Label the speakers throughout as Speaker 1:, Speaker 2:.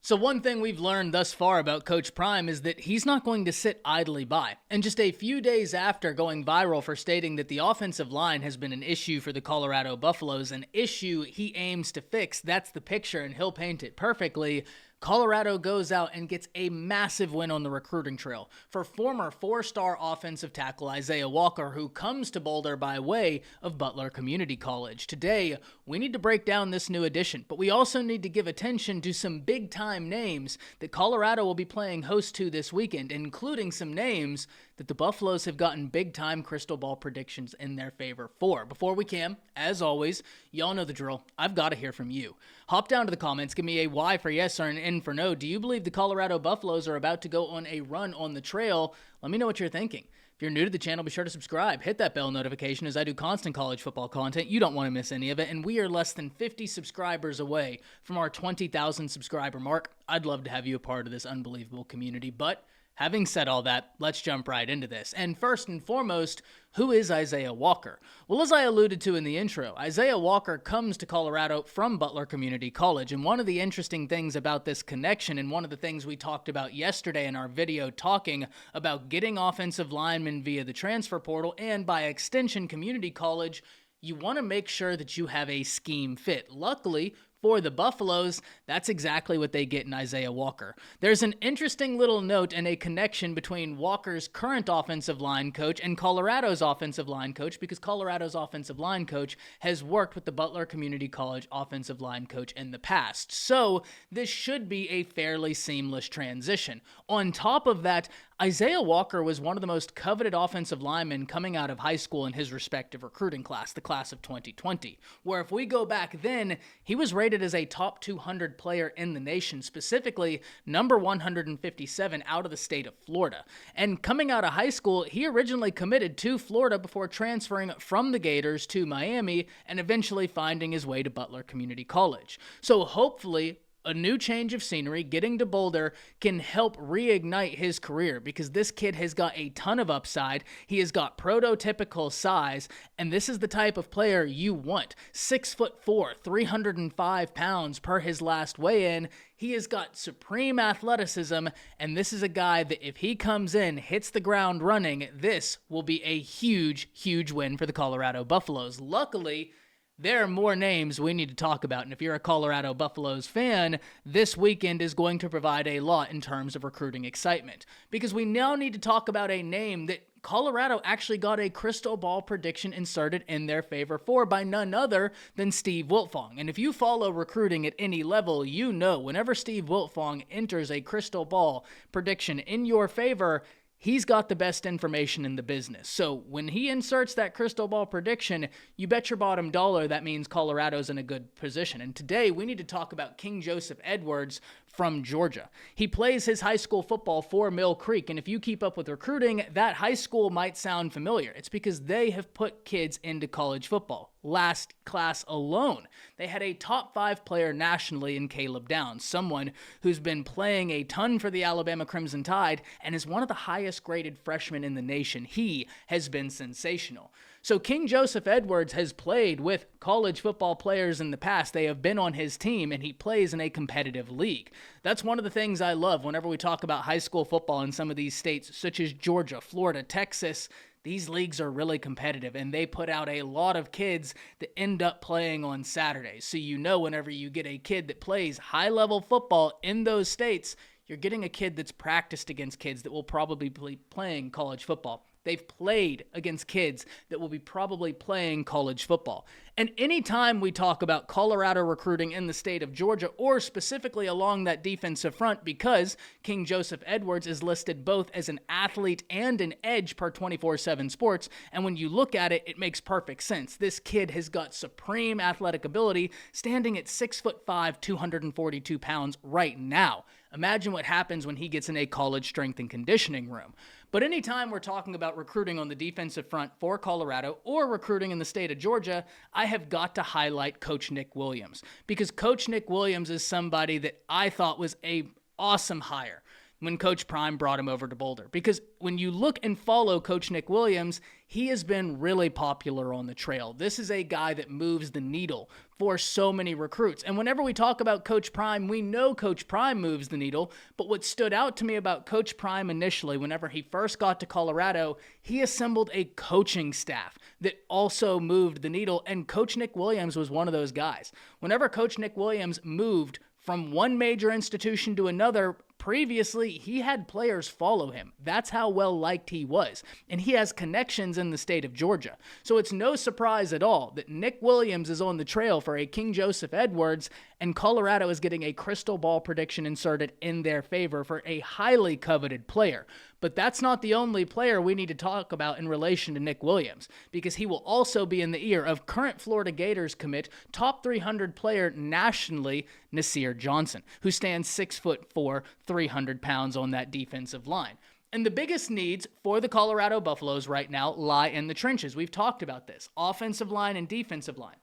Speaker 1: So one thing we've learned thus far about Coach Prime is that he's not going to sit idly by. And just a few days after going viral for stating that the offensive line has been an issue for the Colorado Buffaloes, an issue he aims to fix, that's the picture and he'll paint it perfectly, Colorado goes out and gets a massive win on the recruiting trail for former four-star offensive tackle Issiah Walker, who comes to Boulder by way of Butler Community College. Today, we need to break down this new addition, but we also need to give attention to some big-time names that Colorado will be playing host to this weekend, including some names that the Buffaloes have gotten big-time crystal ball predictions in their favor for. Before we can, as always, y'all know the drill. I've got to hear from you. Hop down to the comments, give me a Y for yes or an N for no. Do you believe the Colorado Buffaloes are about to go on a run on the trail? Let me know what you're thinking. If you're new to the channel, be sure to subscribe. Hit that bell notification as I do constant college football content. You don't want to miss any of it, and we are less than 50 subscribers away from our 20,000 subscriber mark. I'd love to have you a part of this unbelievable community, but having said all that, let's jump right into this. And first and foremost, who is Issiah Walker? Well, as I alluded to in the intro, Issiah Walker comes to Colorado from Butler Community College. And one of the interesting things about this connection, and one of the things we talked about yesterday in our video talking about getting offensive linemen via the transfer portal and by extension community college, you want to make sure that you have a scheme fit. Luckily, for the Buffaloes, that's exactly what they get in Issiah Walker. There's an interesting little note and a connection between Walker's current offensive line coach and Colorado's offensive line coach, because Colorado's offensive line coach has worked with the Butler Community College offensive line coach in the past. So this should be a fairly seamless transition. On top of that, Issiah Walker was one of the most coveted offensive linemen coming out of high school in his respective recruiting class, the class of 2020, where if we go back then, he was rated as a top 200 player in the nation, specifically number 157 out of the state of Florida. And coming out of high school, he originally committed to Florida before transferring from the Gators to Miami and eventually finding his way to Butler Community College. So hopefully, a new change of scenery, getting to Boulder, can help reignite his career, because this kid has got a ton of upside. He has got prototypical size, and this is the type of player you want. 6'4", 305 pounds per his last weigh-in. He has got supreme athleticism, and this is a guy that if he comes in, hits the ground running, this will be a huge, huge win for the Colorado Buffaloes. Luckily, there are more names we need to talk about, and if you're a Colorado Buffaloes fan, this weekend is going to provide a lot in terms of recruiting excitement, because we now need to talk about a name that Colorado actually got a crystal ball prediction inserted in their favor for by none other than Steve Wiltfong. And if you follow recruiting at any level, you know whenever Steve Wiltfong enters a crystal ball prediction in your favor, he's got the best information in the business. So when he inserts that crystal ball prediction, you bet your bottom dollar that means Colorado's in a good position. And today we need to talk about King Joseph Edwards from Georgia. He plays his high school football for Mill Creek, and if you keep up with recruiting, that high school might sound familiar. It's because they have put kids into college football. Last class alone, they had a top 5 player nationally in Caleb Downs, someone who's been playing a ton for the Alabama Crimson Tide and is one of the highest graded freshmen in the nation. He has been sensational. So King Joseph Edwards has played with college football players in the past. They have been on his team, and he plays in a competitive league. That's one of the things I love whenever we talk about high school football in some of these states, such as Georgia, Florida, Texas. These leagues are really competitive, and they put out a lot of kids that end up playing on Saturdays. So you know whenever you get a kid that plays high-level football in those states, you're getting a kid that's practiced against kids that will probably be playing college football. They've played against kids that will be probably playing college football. And anytime we talk about Colorado recruiting in the state of Georgia, or specifically along that defensive front, because King Joseph Edwards is listed both as an athlete and an edge per 24/7 Sports, and when you look at it, it makes perfect sense. This kid has got supreme athletic ability, standing at 6'5", 242 pounds right now. Imagine what happens when he gets in a college strength and conditioning room. But anytime we're talking about recruiting on the defensive front for Colorado or recruiting in the state of Georgia, I have got to highlight Coach Nick Williams, because Coach Nick Williams is somebody that I thought was a awesome hire. when Coach Prime brought him over to Boulder. Because when you look and follow Coach Nick Williams, he has been really popular on the trail. This is a guy that moves the needle for so many recruits. And whenever we talk about Coach Prime, we know Coach Prime moves the needle. But what stood out to me about Coach Prime initially, whenever he first got to Colorado, he assembled a coaching staff that also moved the needle. And Coach Nick Williams was one of those guys. Whenever Coach Nick Williams moved from one major institution to another, previously, he had players follow him. That's how well liked he was. And he has connections in the state of Georgia. So it's no surprise at all that Nick Williams is on the trail for a King Joseph Edwards, and Colorado is getting a crystal ball prediction inserted in their favor for a highly coveted player. But that's not the only player we need to talk about in relation to Nick Williams, because he will also be in the ear of current Florida Gators commit, top 300 player nationally, Nir Johnson, who stands 6'4", 300 pounds on that defensive line. And the biggest needs for the Colorado Buffaloes right now lie in the trenches. We've talked about this, offensive line and defensive line.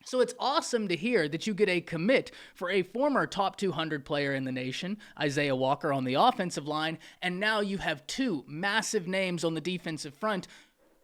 Speaker 1: So it's awesome to hear that you get a commit for a former top 200 player in the nation, Issiah Walker, on the offensive line, and now you have two massive names on the defensive front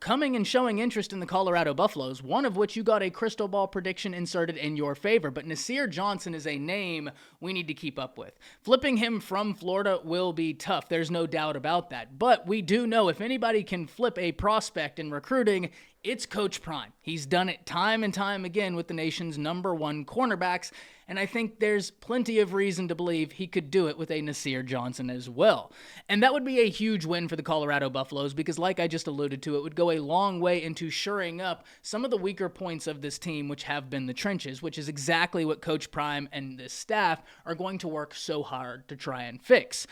Speaker 1: coming and showing interest in the Colorado Buffaloes, one of which you got a crystal ball prediction inserted in your favor. But Nir Johnson is a name we need to keep up with. Flipping him from Florida will be tough. There's no doubt about that. But we do know if anybody can flip a prospect in recruiting, it's Coach Prime. He's done it time and time again with the nation's #1 cornerbacks, and I think there's plenty of reason to believe he could do it with a Nir Johnson as well. And that would be a huge win for the Colorado Buffaloes because, like I just alluded to, it would go a long way into shoring up some of the weaker points of this team, which have been the trenches, which is exactly what Coach Prime and this staff are going to work so hard to try and fix.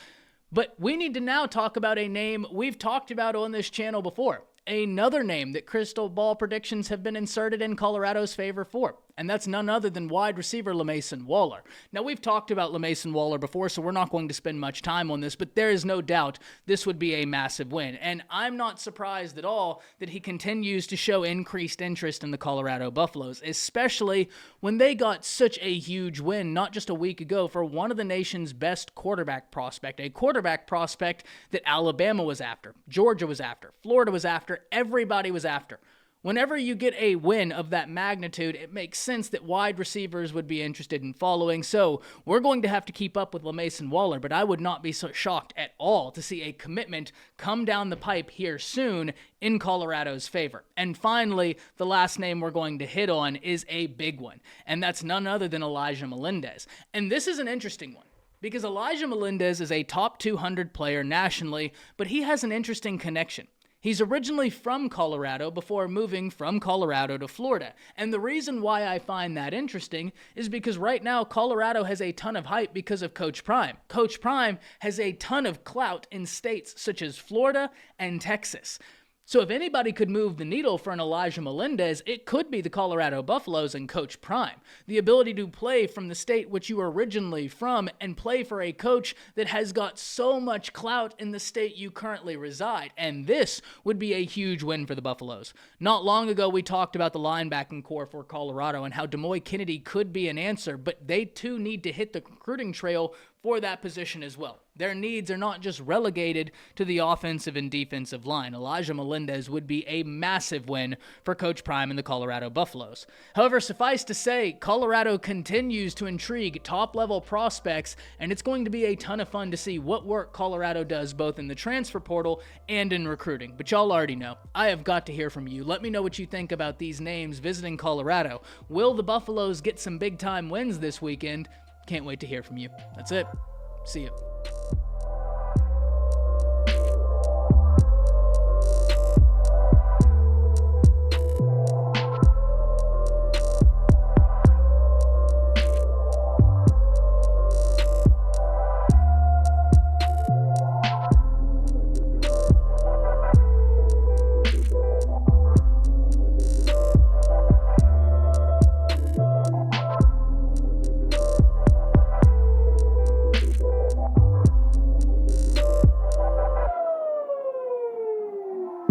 Speaker 1: But we need to now talk about a name we've talked about on this channel before. Another name that crystal ball predictions have been inserted in Colorado's favor for, and that's none other than wide receiver Lon Waller. Now, we've talked about Lon Waller before, so we're not going to spend much time on this, but there is no doubt this would be a massive win. And I'm not surprised at all that he continues to show increased interest in the Colorado Buffaloes, especially when they got such a huge win not just a week ago for one of the nation's best quarterback prospect, a quarterback prospect that Alabama was after, Georgia was after, Florida was after, everybody was after. Whenever you get a win of that magnitude, it makes sense that wide receivers would be interested in following. So we're going to have to keep up with Lon Waller, but I would not be so shocked at all to see a commitment come down the pipe here soon in Colorado's favor. And finally, the last name we're going to hit on is a big one, and that's none other than Elijah Melendez. And this is an interesting one, because Elijah Melendez is a top 200 player nationally, but he has an interesting connection. He's originally from Colorado before moving from Colorado to Florida. And the reason why I find that interesting is because right now Colorado has a ton of hype because of Coach Prime. Coach Prime has a ton of clout in states such as Florida and Texas. So if anybody could move the needle for an Elijah Melendez, it could be the Colorado Buffaloes and Coach Prime. The ability to play from the state which you were originally from and play for a coach that has got so much clout in the state you currently reside. And this would be a huge win for the Buffaloes. Not long ago, we talked about the linebacking core for Colorado and how Demoy Kennedy could be an answer, but they too need to hit the recruiting trail for that position as well. Their needs are not just relegated to the offensive and defensive line. Elijah Melendez would be a massive win for Coach Prime and the Colorado Buffaloes. However, suffice to say, Colorado continues to intrigue top-level prospects, and it's going to be a ton of fun to see what work Colorado does both in the transfer portal and in recruiting. But y'all already know, I have got to hear from you. Let me know what you think about these names visiting Colorado. Will the Buffaloes get some big-time wins this weekend? Can't wait to hear from you. That's it. See you.